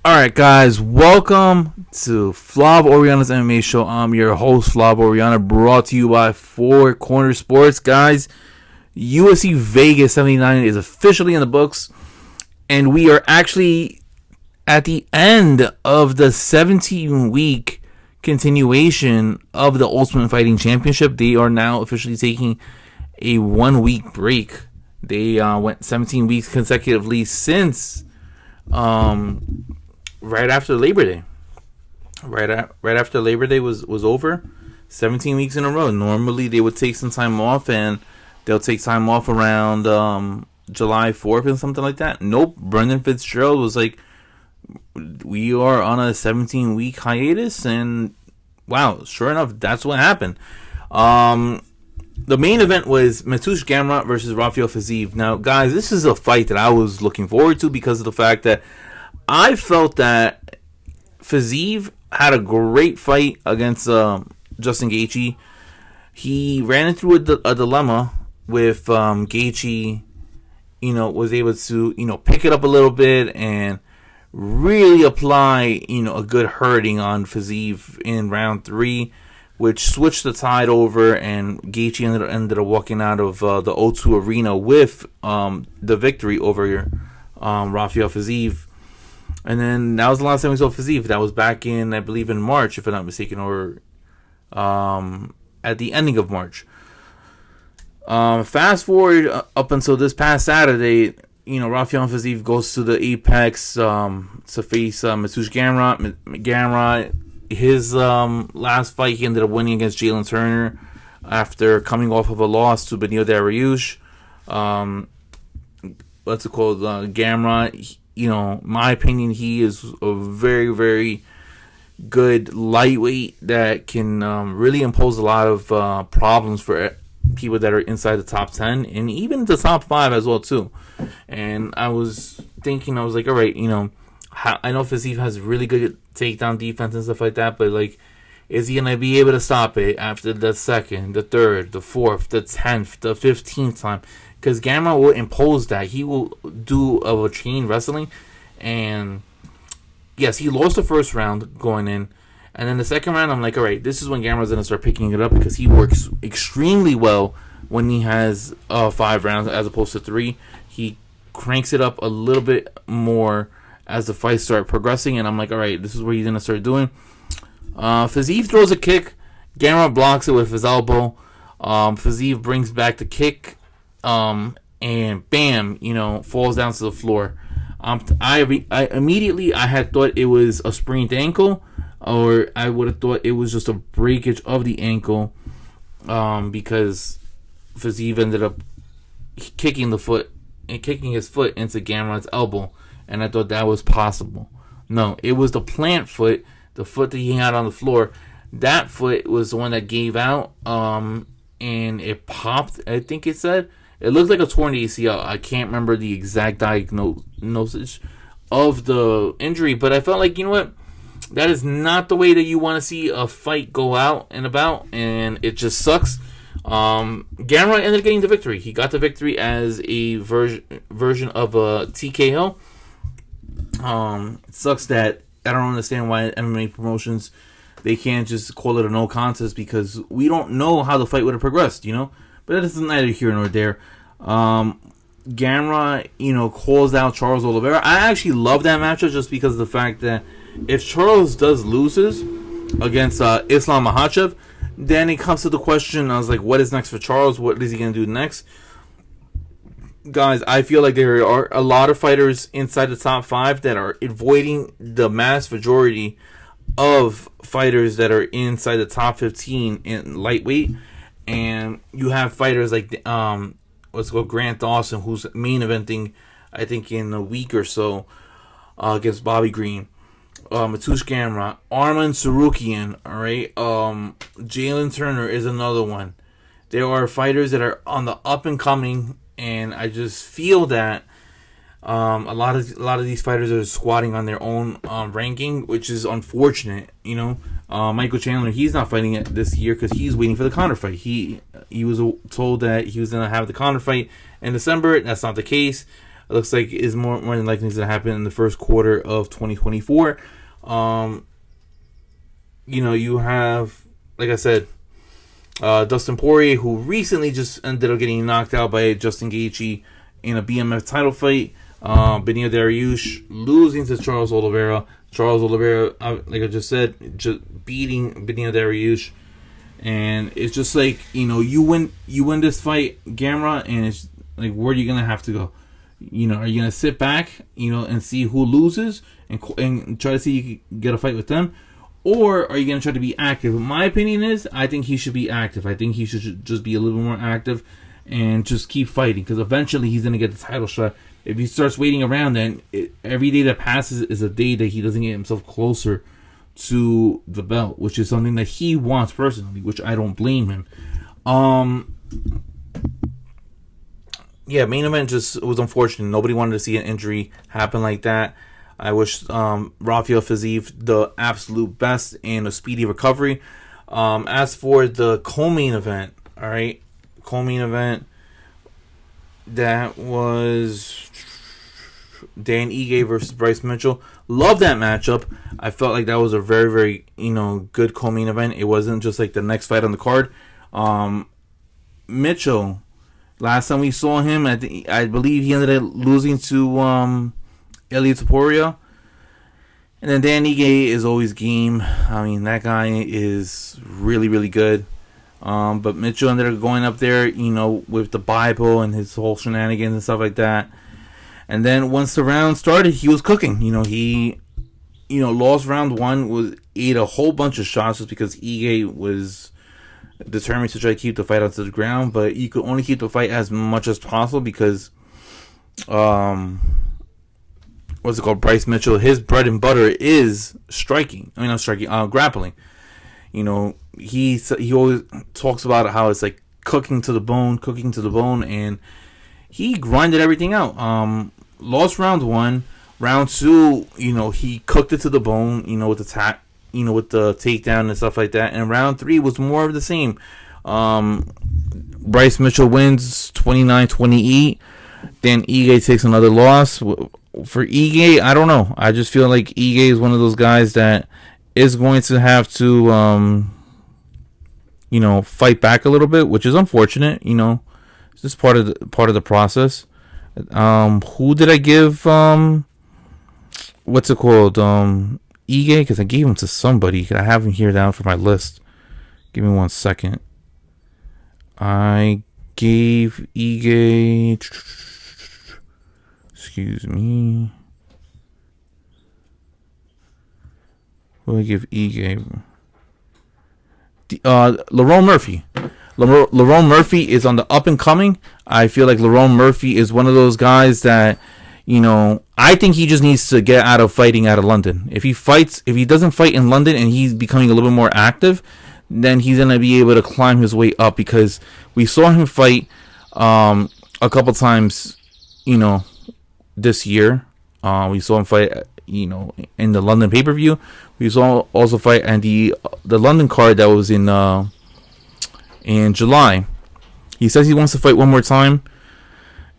Alright, guys, welcome to Flav Oriana's MMA show. I'm your host, Flav Oriana, brought to you by Four Corner Sports. Guys, UFC Vegas 79 is officially in the books, and we are actually at the end of the 17-week continuation of the Ultimate Fighting Championship. They are now officially taking a 1-week break. They went 17 weeks consecutively since right after Labor Day. Right after Labor Day was over, 17 weeks in a row. Normally they would take some time off, and they'll take time off around July 4th and something like that. Nope, Brendan Fitzgerald was like, we are on a 17-week hiatus, and wow, sure enough, that's what happened. The main event was Mateusz Gamrot versus Rafael Fiziev. Now, guys, this is a fight that I was looking forward to because of the fact that I felt that Fiziev had a great fight against Justin Gaethje. He ran into a dilemma with Gaethje, was able to, pick it up a little bit and really apply, a good hurting on Fiziev in round 3, which switched the tide over, and Gaethje ended up walking out of the O2 Arena with the victory over Rafael Fiziev. And then that was the last time we saw Fiziev. That was back in, I believe, in March, if I'm not mistaken, or at the ending of March. Fast forward up until this past Saturday, Rafael Fiziev goes to the Apex to face Mateusz Gamrot. Gamrot, his last fight, he ended up winning against Jalen Turner after coming off of a loss to Benil Dariush. What's it called? Gamrot, my opinion, he is a very, very good lightweight that can really impose a lot of problems for people that are inside the top 10 and even the top 5 as well too. And I was thinking, I was like, all right, I know Fiziev has really good takedown defense and stuff like that, but like, is he gonna be able to stop it after the second, the third, the fourth, the 10th, the 15th time? Because Gamrot will impose that. He will do a chain wrestling. And yes, he lost the first round going in. And then the second round, I'm like, all right, this is when Gamrot's going to start picking it up, because he works extremely well when he has 5 rounds as opposed to 3. He cranks it up a little bit more as the fights start progressing. And I'm like, all right, this is where he's going to start doing. Fiziev throws a kick. Gamrot blocks it with his elbow. Fiziev brings back the kick. And bam, falls down to the floor. I immediately had thought it was a sprained ankle, or I would have thought it was just a breakage of the ankle, because Fiziev ended up kicking his foot into Gamrot's elbow, and I thought that was possible. No, it was the plant foot, the foot that he had on the floor. That foot was the one that gave out, and it popped, I think it said. It looked like a torn ACL. I can't remember the exact diagnosis of the injury, but I felt like, that is not the way that you want to see a fight go out and about, and it just sucks. Gamrot ended up getting the victory. He got the victory as a version of a TKO. It sucks that I don't understand why MMA promotions, they can't just call it a no contest, because we don't know how the fight would have progressed, But that is neither here nor there. Gamrot, calls out Charles Oliveira. I actually love that matchup just because of the fact that if Charles loses against Islam Makhachev, then it comes to the question, I was like, what is next for Charles? What is he going to do next? Guys, I feel like there are a lot of fighters inside the top 5 that are avoiding the mass majority of fighters that are inside the top 15 in lightweight. And you have fighters like Grant Dawson, who's main eventing, I think, in a week or so against Bobby Green. Mateusz Gamrot, Arman Tsarukyan, all right. Jalen Turner is another one. There are fighters that are on the up and coming, and I just feel that a lot of these fighters are squatting on their own ranking, which is unfortunate. Michael Chandler, he's not fighting it this year because he's waiting for the Conor fight. He was told that he was going to have the Conor fight in December. That's not the case. It looks like is more than likely going to happen in the first quarter of 2024. You have, like I said, Dustin Poirier, who recently just ended up getting knocked out by Justin Gaethje in a BMF title fight. Benio Dariush losing to Charles Oliveira. Charles Oliveira, like I just said, just beating Benio Dariush. And it's just like, you win this fight, Gamrot, and it's like, where are you going to have to go? Are you going to sit back, and see who loses and try to see if you can get a fight with them? Or are you going to try to be active? My opinion is, I think he should be active. I think he should just be a little bit more active and just keep fighting, because eventually he's going to get the title shot. If he starts waiting around, then every day that passes is a day that he doesn't get himself closer to the belt, which is something that he wants personally, which I don't blame him. Main event just was unfortunate. Nobody wanted to see an injury happen like that. I wish Rafael Fiziev the absolute best and a speedy recovery. As for the co-main event, that was Dan Ige versus Bryce Mitchell. Love that matchup. I felt like that was a very, very, good co-main event. It wasn't just like the next fight on the card. Mitchell, last time we saw him, I believe he ended up losing to Ilia Topuria. And then Dan Ige is always game. I mean, that guy is really, really good. But Mitchell ended up going up there, with the Bible and his whole shenanigans and stuff like that. And then once the round started, he was cooking. He lost round one, ate a whole bunch of shots just because Ige was determined to try to keep the fight onto the ground. But you could only keep the fight as much as possible because, Bryce Mitchell, his bread and butter is striking. Grappling. He always talks about how it's like cooking to the bone, and he grinded everything out. Lost round one, round two, he cooked it to the bone, with the with the takedown and stuff like that. And round three was more of the same. Bryce Mitchell wins 29-28. Then Ige takes another loss. For Ige, I don't know. I just feel like Ige is one of those guys that is going to have to, fight back a little bit, which is unfortunate. It's just part of the process. Who did I give? What's it called? Ige, because I gave him to somebody. I have him here down for my list. Give me 1 second. I gave Ige. Excuse me. Who did I give Ige? Lerone Murphy. Lerone Murphy is on the up and coming. I feel like Lerone Murphy is one of those guys that, I think he just needs to get out of fighting out of London. If he doesn't fight in London and he's becoming a little bit more active, then he's going to be able to climb his way up, because we saw him fight a couple times, this year. We saw him fight, in the London pay-per-view. We saw also fight at the London card that was in July. He says he wants to fight one more time.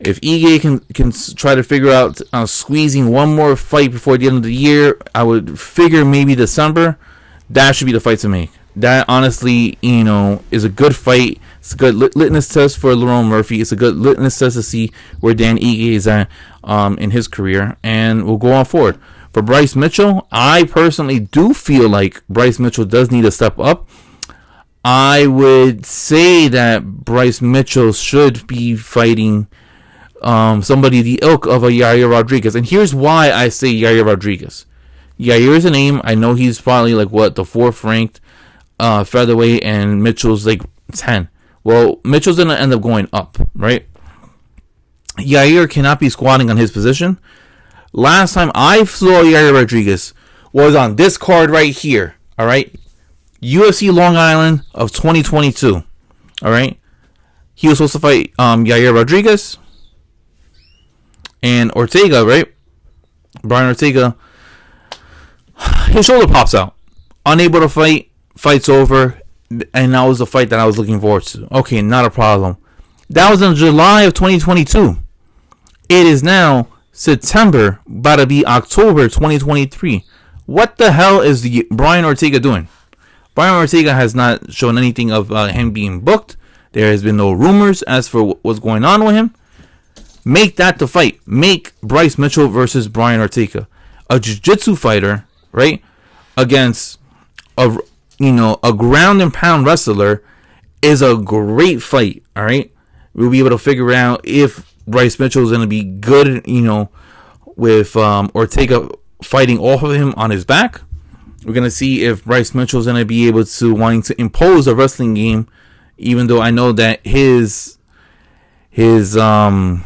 If Ige can try to figure out squeezing one more fight before the end of the year, I would figure maybe December. That should be the fight to make. That honestly, is a good fight. It's a good litmus test for Lerone Murphy. It's a good litmus test to see where Dan Ige is at in his career, and we'll go on forward. For Bryce Mitchell, I personally do feel like Bryce Mitchell does need to step up. I would say that Bryce Mitchell should be fighting somebody the ilk of a Yair Rodriguez. And here's why I say Yair Rodriguez. Yair is a name. I know he's probably the 4th ranked featherweight, and Mitchell's 10. Well, Mitchell's going to end up going up, right? Yair cannot be squatting on his position. Last time I saw Yair Rodriguez was on this card right here, all right? UFC Long Island of 2022, all right? He was supposed to fight Yair Rodriguez and Ortega, right? Brian Ortega. His shoulder pops out. Unable to fight. Fight's over. And that was the fight that I was looking forward to. Okay, not a problem. That was in July of 2022. It is now September, about to be October 2023. What the hell is the Brian Ortega doing? Brian Ortega has not shown anything of him being booked. There has been no rumors as for what's going on with him. Make that the fight. Make Bryce Mitchell versus Brian Ortega, a jiu-jitsu fighter, right, against a ground and pound wrestler, is a great fight. All right, we'll be able to figure out if Bryce Mitchell is going to be good, with Ortega fighting off of him on his back. We're going to see if Bryce Mitchell is going to be able to wanting to impose a wrestling game, even though I know that his bread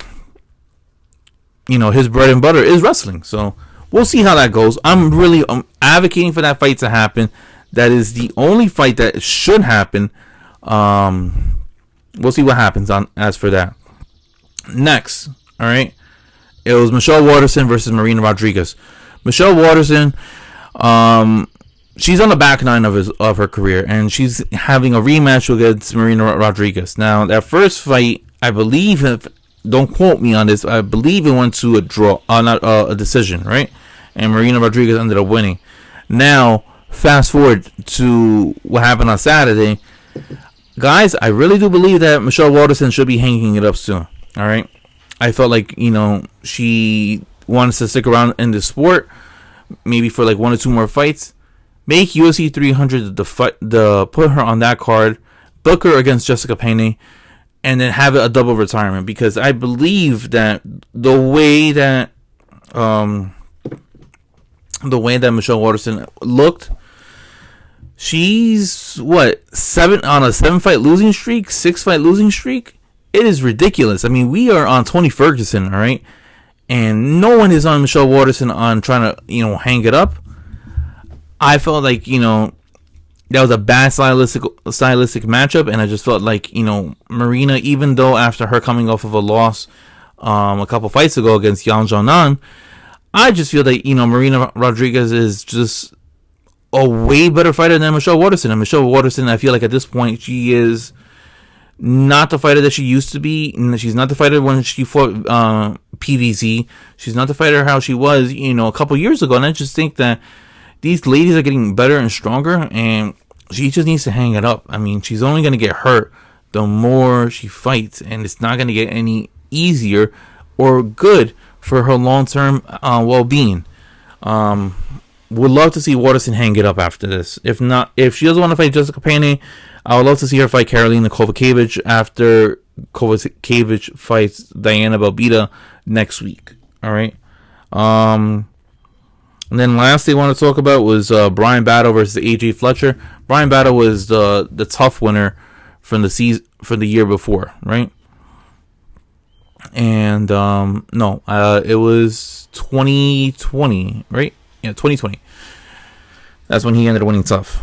and butter is wrestling. So we'll see how that goes. I'm really advocating for that fight to happen. That is the only fight that should happen. We'll see what happens as for that. Next, all right, it was Michelle Waterson versus Marina Rodriguez. Michelle Waterson, she's on the back nine of her career, and she's having a rematch against Marina Rodriguez. Now, that first fight, I believe, don't quote me on this, I believe it went to a draw, not a decision, right? And Marina Rodriguez ended up winning. Now, fast forward to what happened on Saturday. Guys, I really do believe that Michelle Waterson should be hanging it up soon. All right, I felt like she wants to stick around in the sport, maybe for like 1 or 2 more fights. Make UFC 300 the put her on that card, book her against Jessica Penne, and then have it a double retirement. Because I believe that the way that Michelle Waterson looked, she's 7 on a 7-fight losing streak, 6-fight losing streak. It is ridiculous. I mean, we are on Tony Ferguson, all right, and no one is on Michelle Waterson on trying to hang it up. I felt like that was a bad stylistic matchup, and I just felt like Marina, even though after her coming off of a loss a couple fights ago against Yang Zhongnan, I just feel that Marina Rodriguez is just a way better fighter than Michelle Waterson. And Michelle Waterson, I feel like at this point, she is not the fighter that she used to be. She's not the fighter when she fought PVZ. She's not the fighter how she was, a couple years ago. And I just think that these ladies are getting better and stronger, and she just needs to hang it up. I mean, she's only going to get hurt the more she fights, and it's not going to get any easier or good for her long-term well-being. Would love to see Waterson hang it up after this. If she doesn't want to fight Jessica Penne, I would love to see her fight Karolina Kowalkiewicz after Kowalkiewicz fights Diana Belbita next week. All right. And then last thing I want to talk about was Brian Battle versus AJ Fletcher. Brian Battle was the tough winner from the season for the year before, right? And it was 2020, right? Yeah, 2020. That's when he ended up winning tough.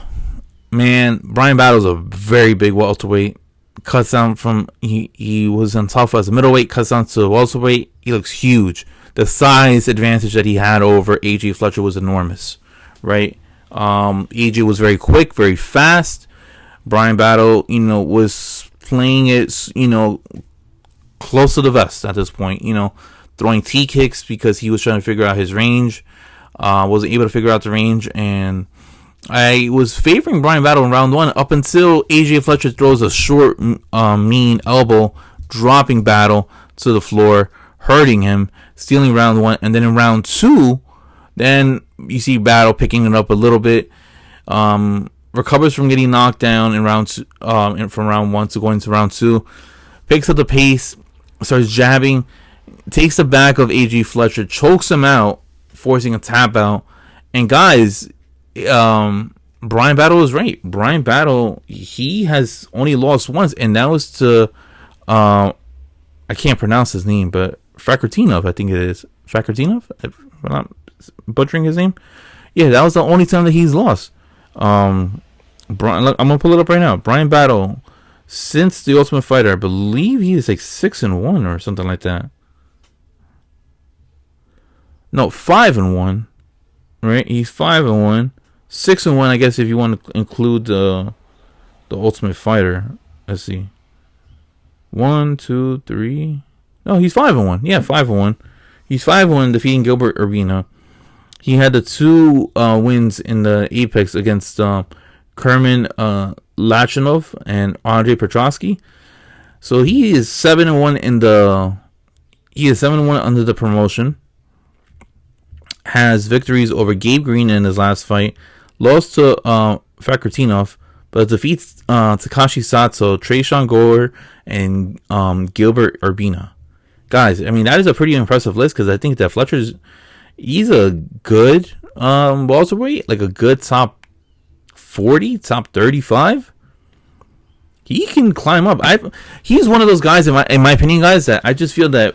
Man, Brian Battle's a very big welterweight. Cuts down from he was on tough as a middleweight, cuts down to welterweight. He looks huge. The size advantage that he had over AJ Fletcher was enormous, right? AJ was very quick, very fast. Brian Battle, was playing it, close to the vest at this point. Throwing T kicks because he was trying to figure out his range. Wasn't able to figure out the range, and I was favoring Brian Battle in round 1 up until AJ Fletcher throws a short, mean elbow, dropping Battle to the floor, hurting him, stealing round 1, and then in round 2, then you see Battle picking it up a little bit, recovers from getting knocked down in round 2, from round 1 to going to round 2, picks up the pace, starts jabbing, takes the back of AJ Fletcher, chokes him out, forcing a tap out. And guys, Brian Battle was right. Brian Battle, he has only lost once, and that was to I can't pronounce his name, but Fakhretdinov, I think it is. Fakhretdinov? If I'm not butchering his name. Yeah, that was the only time that he's lost. I'm gonna pull it up right now. Brian Battle, since The Ultimate Fighter, I believe he is like 6-1 or something like that. No, 5-1. Right? He's 5-1. 6-1, I guess, if you want to include the Ultimate Fighter. Let's see. 1, 2, 3. No, he's 5-1. Yeah, 5-1. He's 5-1 defeating Gilbert Urbina. He had the 2 wins in the Apex against Kerman Lachinov and Andrei Petrosky. So he is 7-1 in the. He is 7-1 under the promotion. Has victories over Gabe Green in his last fight. Lost to Fakurtinov, but defeats Takashi Sato, Trayshawn Gore, and Gilbert Urbina. Guys, I mean, that is a pretty impressive list because I think that he's a good welterweight, like a good top 40, top 35. He can climb up. He's one of those guys, in my opinion, guys, that I just feel that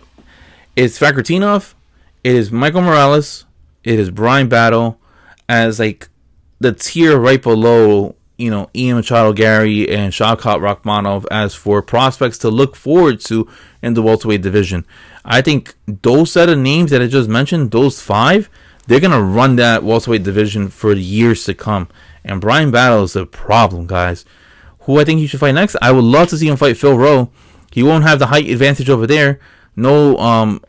it's Fakurtinov, it is Michael Morales, it is Brian Battle as like the tier right below, Ian Machado, Gary, and Shavkat Rakhmonov as for prospects to look forward to in the welterweight division. I think those set of names that I just mentioned, those 5, they're going to run that welterweight division for the years to come. And Brian Battle is the problem, guys. Who I think he should fight next? I would love to see him fight Phil Rowe. He won't have the height advantage over there. No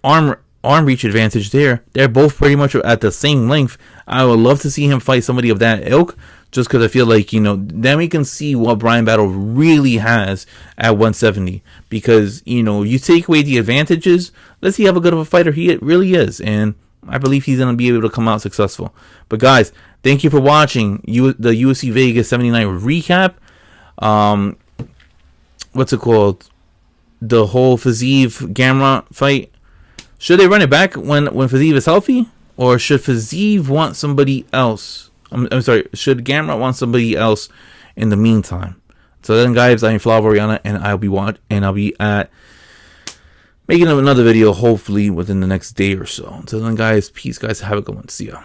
arm reach advantage there. They're both pretty much at the same length. I would love to see him fight somebody of that ilk, just because I feel like, then we can see what Brian Battle really has at 170. Because, you take away the advantages, let's see how good of a fighter he really is. And I believe he's going to be able to come out successful. But guys, thank you for watching the UFC Vegas 79 recap. What's it called? The whole Fiziev Gamrot fight. Should they run it back when Fiziev is healthy? Or should Fiziev want somebody else? I'm sorry, should Gamrot want somebody else in the meantime? So then, guys, I'm Flau Oriana, and I'll be at making another video hopefully within the next day or so. Until then, guys, peace, guys. Have a good one. See ya.